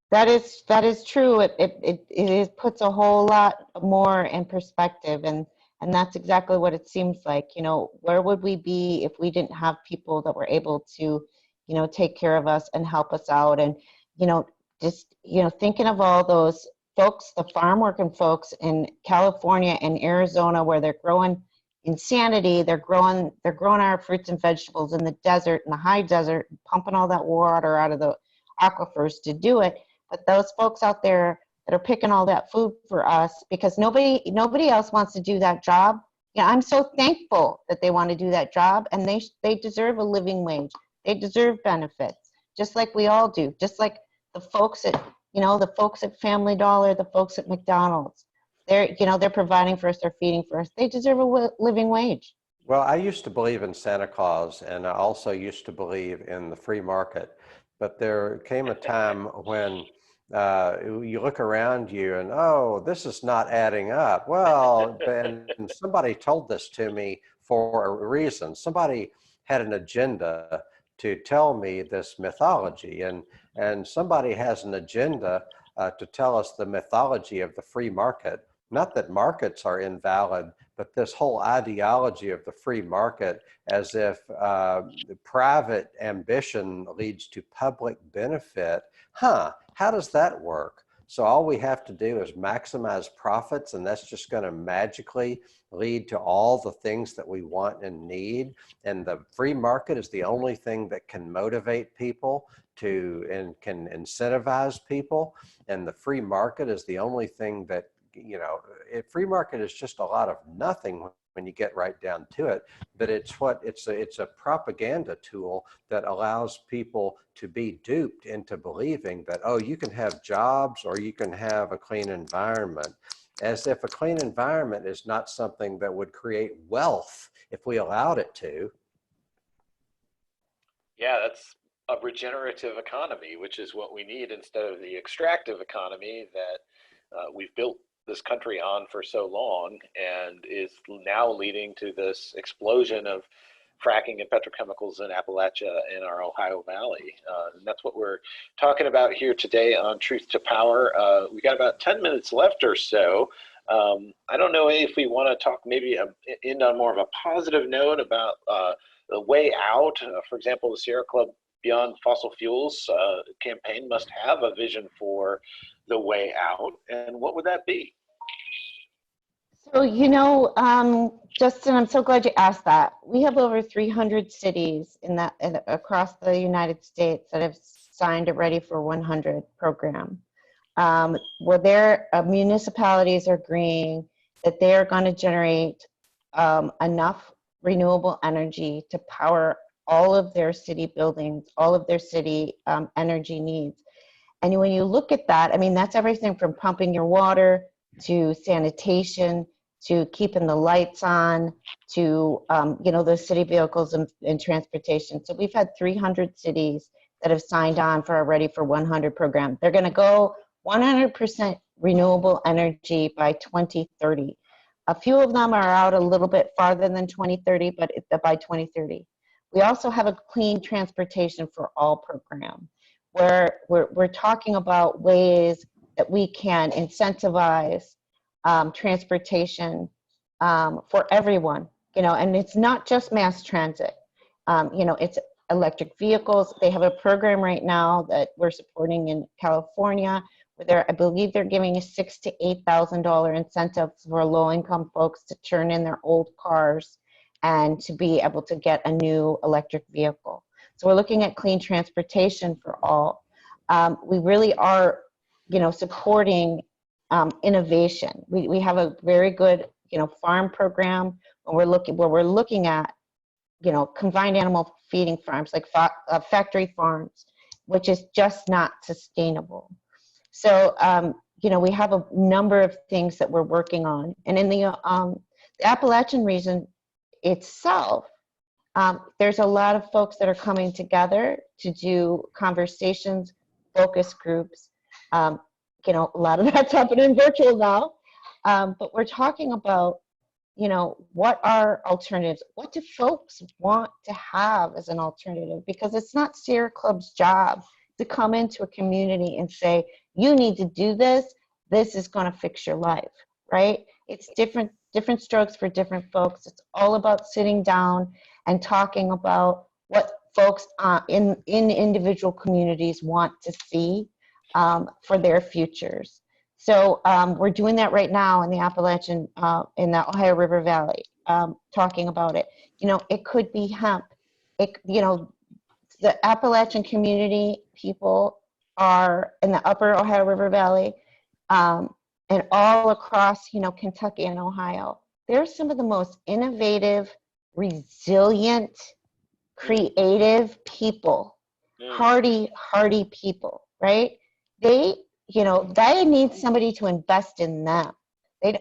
That is true. It puts a whole lot more in perspective, and that's exactly what it seems like. You know, where would we be if we didn't have people that were able to, you know, take care of us and help us out? And, you know, just, you know, thinking of all those folks, the farm working folks in California and Arizona, where they're growing insanity, they're growing our fruits and vegetables in the desert, in the high desert, pumping all that water out of the aquifers to do it. But those folks out there that are picking all that food for us, because nobody else wants to do that job. Yeah, I'm so thankful that they want to do that job, and they deserve a living wage. They deserve benefits, just like we all do. Just like the folks at, you know, the folks at Family Dollar, the folks at McDonald's. They're providing for us, they're feeding for us. They deserve a living wage. Well, I used to believe in Santa Claus, and I also used to believe in the free market. But there came a time when you look around you and, oh, this is not adding up. Well, and somebody told this to me for a reason. Somebody had an agenda to tell me this mythology, and somebody has an agenda to tell us the mythology of the free market. Not that markets are invalid, but this whole ideology of the free market as if private ambition leads to public benefit. How does that work? So all we have to do is maximize profits, and that's just going to magically lead to all the things that we want and need. And the free market is the only thing that can motivate people to and can incentivize people. And the free market is the only thing that, you know, free market is just a lot of nothing when you get right down to it. But it's a propaganda tool that allows people to be duped into believing that, oh, you can have jobs or you can have a clean environment, as if a clean environment is not something that would create wealth if we allowed it to. Yeah, that's a regenerative economy, which is what we need instead of the extractive economy that we've built this country on for so long, and is now leading to this explosion of fracking and petrochemicals in Appalachia and our Ohio Valley. And that's what we're talking about here today on Truth to Power. We got about 10 minutes left or so. I don't know if we want to talk, maybe end on more of a positive note about the way out. For example, the Sierra Club Beyond Fossil Fuels campaign must have a vision for the way out. And what would that be? So, you know, Justin, I'm so glad you asked that. We have over 300 cities across the United States that have signed a Ready for 100 program, where their municipalities are agreeing that they are going to generate enough renewable energy to power all of their city buildings, all of their city energy needs. And when you look at that, I mean, that's everything from pumping your water to sanitation, to keeping the lights on, to, you know, those city vehicles and transportation. So we've had 300 cities that have signed on for our Ready for 100 program. They're going to go 100% renewable energy by 2030. A few of them are out a little bit farther than 2030, but by 2030. We also have a clean transportation for all program, where we're talking about ways that we can incentivize transportation for everyone, you know, and it's not just mass transit. You know, it's electric vehicles. They have a program right now that we're supporting in California, where I believe they're giving $6,000 to $8,000 incentives for low-income folks to turn in their old cars and to be able to get a new electric vehicle. So we're looking at clean transportation for all. We really are, you know, supporting innovation. We have a very good, you know, farm program where we're looking at, you know, combined animal feeding farms, like factory farms, which is just not sustainable. So, you know, we have a number of things that we're working on. And in the Appalachian region itself, there's a lot of folks that are coming together to do conversations, focus groups. You know, a lot of that's happening virtual now. But we're talking about, you know, what are alternatives? What do folks want to have as an alternative? Because it's not Sierra Club's job to come into a community and say, you need to do this. This is going to fix your life, right? It's different strokes for different folks. It's all about sitting down and talking about what folks in individual communities want to see for their futures. So we're doing that right now in the Appalachian, in the Ohio River Valley, talking about it. You know, it could be hemp. You know, the Appalachian community people are in the upper Ohio River Valley and all across, you know, Kentucky and Ohio. They're some of the most innovative, resilient, creative people, hardy people, right? They, you know, they need somebody to invest in them. They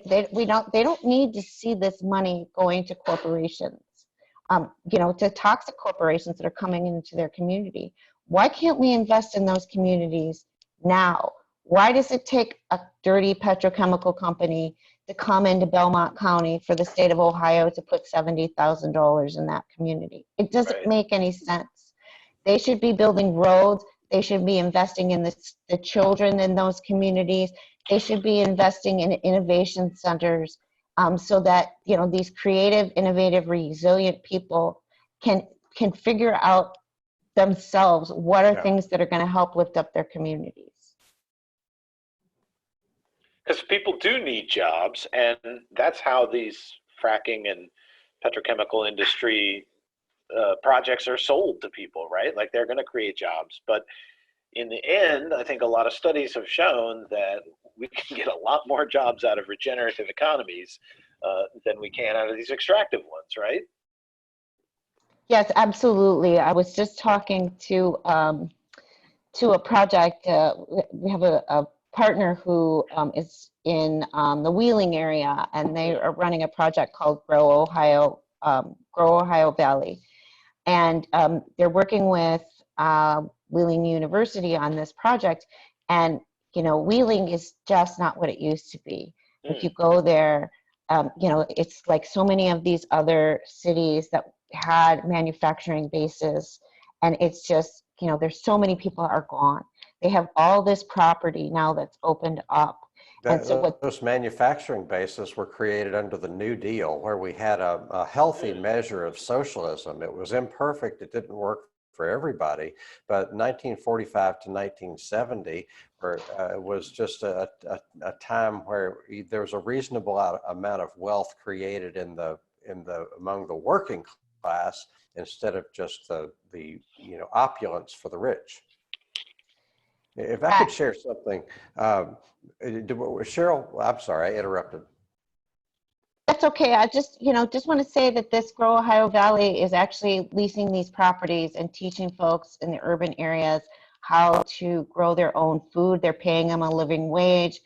don't need to see this money going to corporations, you know, to toxic corporations that are coming into their community. Why can't we invest in those communities now? Why does it take a dirty petrochemical company to come into Belmont County for the state of Ohio to put $70,000 in that community? It doesn't make any sense. They should be building roads. They should be investing in the children in those communities. They should be investing in innovation centers so that, you know, these creative, innovative, resilient people can figure out themselves what are things that are going to help lift up their communities. Because people do need jobs, and that's how these fracking and petrochemical industry projects are sold to people, right? Like, they're going to create jobs. But in the end, I think a lot of studies have shown that we can get a lot more jobs out of regenerative economies than we can out of these extractive ones, right? Yes, absolutely. I was just talking to a project. We have a partner who is in the Wheeling area, and they are running a project called Grow Ohio Valley, and they're working with Wheeling University on this project. And you know, Wheeling is just not what it used to be. If you go there, you know, it's like so many of these other cities that had manufacturing bases, and it's just, you know, there's so many people are gone. They have all this property now that's opened up. And so those manufacturing bases were created under the New Deal, where we had a healthy measure of socialism. It was imperfect. It didn't work for everybody, but 1945 to 1970 was just a time where there was a reasonable amount of wealth created among the working class, instead of just the you know, opulence for the rich. If I could share something, Cheryl, I'm sorry, I interrupted. That's okay. I just want to say that this Grow Ohio Valley is actually leasing these properties and teaching folks in the urban areas how to grow their own food. They're paying them a living wage.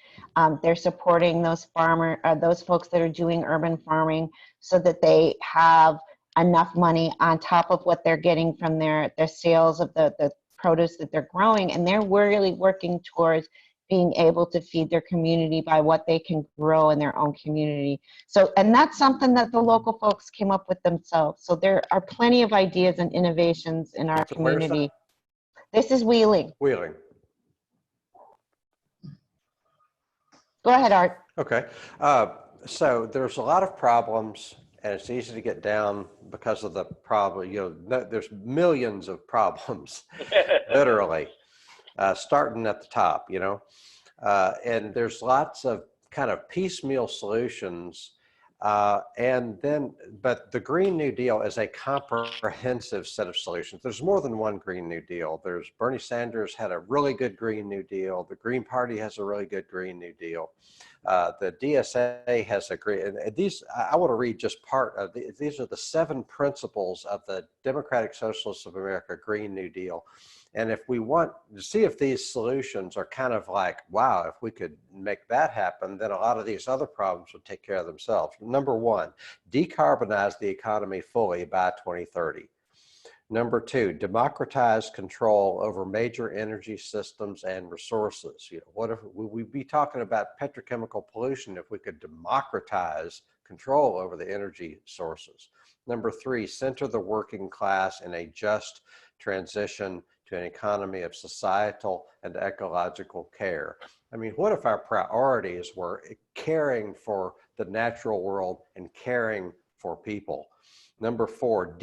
They're supporting those folks that are doing urban farming, so that they have enough money on top of what they're getting from their sales of the produce that they're growing. And they're really working towards being able to feed their community by what they can grow in their own community. So, and that's something that the local folks came up with themselves. So there are plenty of ideas and innovations in our community. This is Wheeling. Wheeling. Go ahead, Art. Okay. So there's a lot of problems, and it's easy to get down because of the problem. You know, there's millions of problems, literally, starting at the top, you know, and there's lots of kind of piecemeal solutions. But the Green New Deal is a comprehensive set of solutions. There's more than one Green New Deal. Bernie Sanders had a really good Green New Deal. The Green Party has a really good Green New Deal. The DSA has agreed. And these, I want to read just part of these are the 7 principles of the Democratic Socialists of America Green New Deal. And if we want to see if these solutions are kind of like, wow, if we could make that happen, then a lot of these other problems would take care of themselves. Number 1, decarbonize the economy fully by 2030. Number 2, democratize control over major energy systems and resources. You know, what if we'd be talking about petrochemical pollution if we could democratize control over the energy sources? Number 3, center the working class in a just transition to an economy of societal and ecological care. I mean, what if our priorities were caring for the natural world and caring for people? Number 4,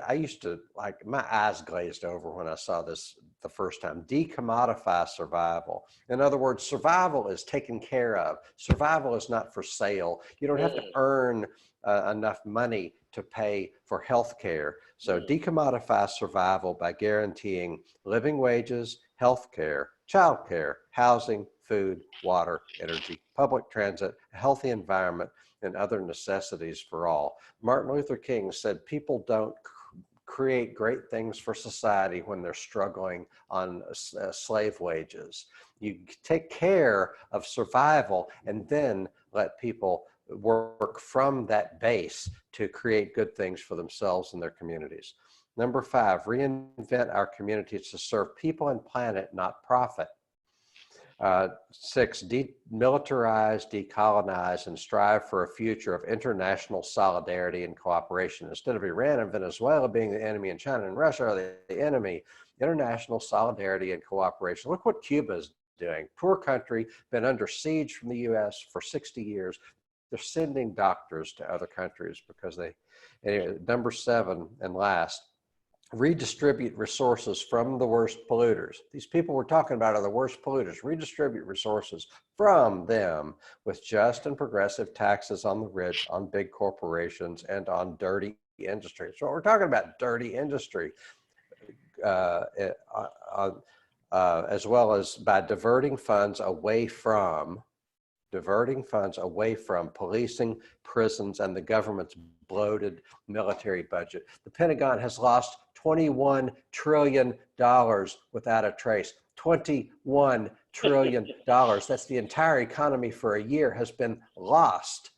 I used to, like, my eyes glazed over when I saw this the first time. Decommodify survival. In other words, survival is taken care of. Survival is not for sale. You don't have to earn enough money to pay for health care. So decommodify survival by guaranteeing living wages, health care, child care, housing, food, water, energy, public transit, a healthy environment, and other necessities for all. Martin Luther King said people don't create great things for society when they're struggling on slave wages. You take care of survival and then let people work from that base to create good things for themselves and their communities. Number 5, reinvent our communities to serve people and planet, not profit. 6, demilitarize, decolonize, and strive for a future of international solidarity and cooperation. Instead of Iran and Venezuela being the enemy and China and Russia are the enemy, international solidarity and cooperation. Look what Cuba is doing. Poor country, been under siege from the US for 60 years. They're sending doctors to other countries because they, anyway. Number 7 and last, redistribute resources from the worst polluters. These people we're talking about are the worst polluters. Redistribute resources from them with just and progressive taxes on the rich, on big corporations, and on dirty industry. So we're talking about dirty industry, as well as by diverting funds away from policing, prisons, and the government's bloated military budget. The Pentagon has lost $21 trillion without a trace. $21 trillion. That's the entire economy for a year has been lost.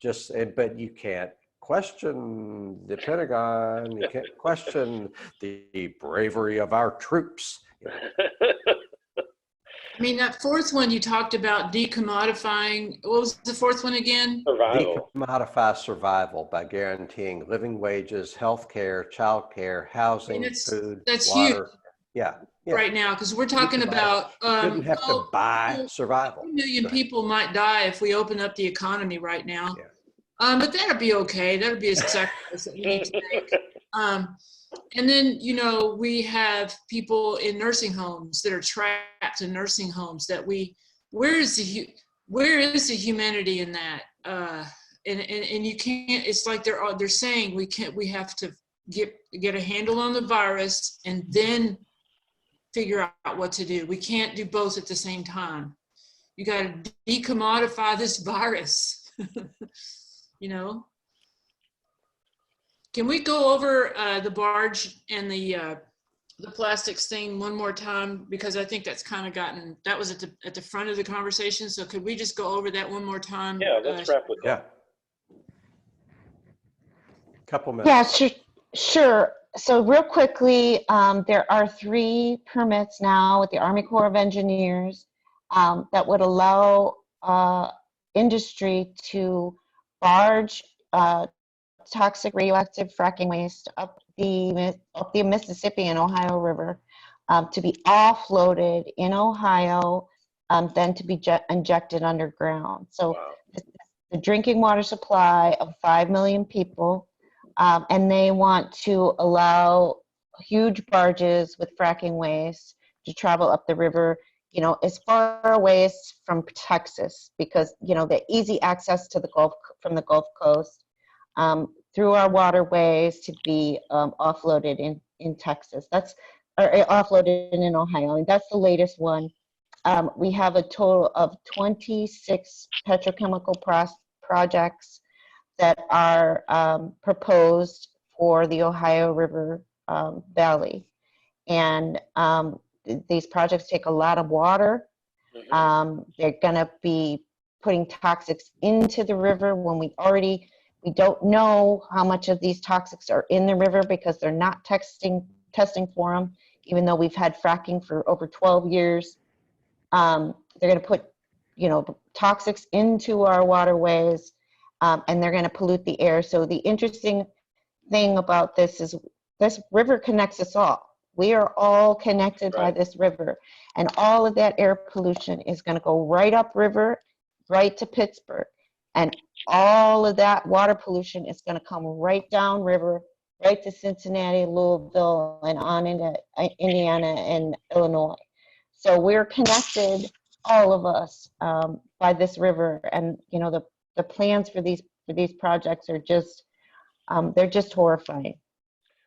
But you can't question the Pentagon. You can't question the bravery of our troops. You know. I mean, that fourth one you talked about decommodifying. What was the fourth one again? Survival. Decommodify survival by guaranteeing living wages, health care, child care, housing, food, that's water. huge. Yeah. Right now, because we're talking about shouldn't have to buy survival. 2 million people might die if we open up the economy right now. Yeah. But that'll be okay. That'll be a sacrifice that we need to make. And then, you know, we have people in nursing homes that are trapped in nursing homes that where is the humanity in that? And you can't, it's like they're saying we have to get a handle on the virus and then figure out what to do. We can't do both at the same time. You got to decommodify this virus, you know? Can we go over the barge and the plastics thing one more time? Because I think that's kind of that was at the front of the conversation. So could we just go over that one more time? Yeah, let's wrap with that. Couple minutes. Yeah, sure. So real quickly, there are 3 permits now with the Army Corps of Engineers that would allow industry to barge toxic radioactive fracking waste up the Mississippi and Ohio River to be offloaded in Ohio, then to be injected underground. So the drinking water supply of 5 million people, and they want to allow huge barges with fracking waste to travel up the river, you know, as far away as from Texas, because, you know, the easy access to the Gulf from the Gulf Coast. Through our waterways to be offloaded in Texas. Or offloaded in Ohio, and that's the latest one. We have a total of 26 petrochemical projects that are proposed for the Ohio River Valley. And these projects take a lot of water. They're gonna be putting toxics into the river when we don't know how much of these toxics are in the river because they're not testing for them, even though we've had fracking for over 12 years. They're going to put, you know, toxics into our waterways, and they're going to pollute the air. So the interesting thing about this is this river connects us all. We are all connected by Right. this river. And all of that air pollution is going to go right upriver, right to Pittsburgh. And all of that water pollution is going to come right downriver, right to Cincinnati, Louisville, and on into Indiana and Illinois. So we're connected, all of us, by this river. And, you know, the plans for these projects are just, they're just horrifying.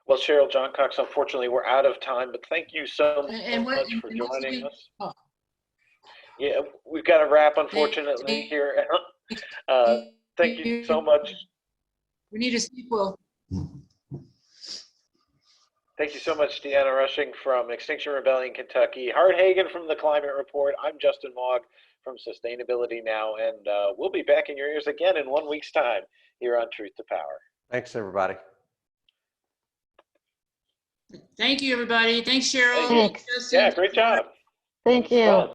Well, Cheryl Johncox, unfortunately, we're out of time, but thank you so much for and what's joining we- us. oh, Yeah, we've got to wrap, unfortunately, here. Thank you so much. We need a sequel. Thank you so much, Deanna Rushing from Extinction Rebellion, Kentucky. Hart Hagan from the Climate Report. I'm Justin Mogg from Sustainability Now, and we'll be back in your ears again in 1 week's time here on Truth to Power. Thanks, everybody. Thank you, everybody. Thanks, Cheryl. Thank you. Thanks. Justin. Yeah, great job. Thank you. Fun.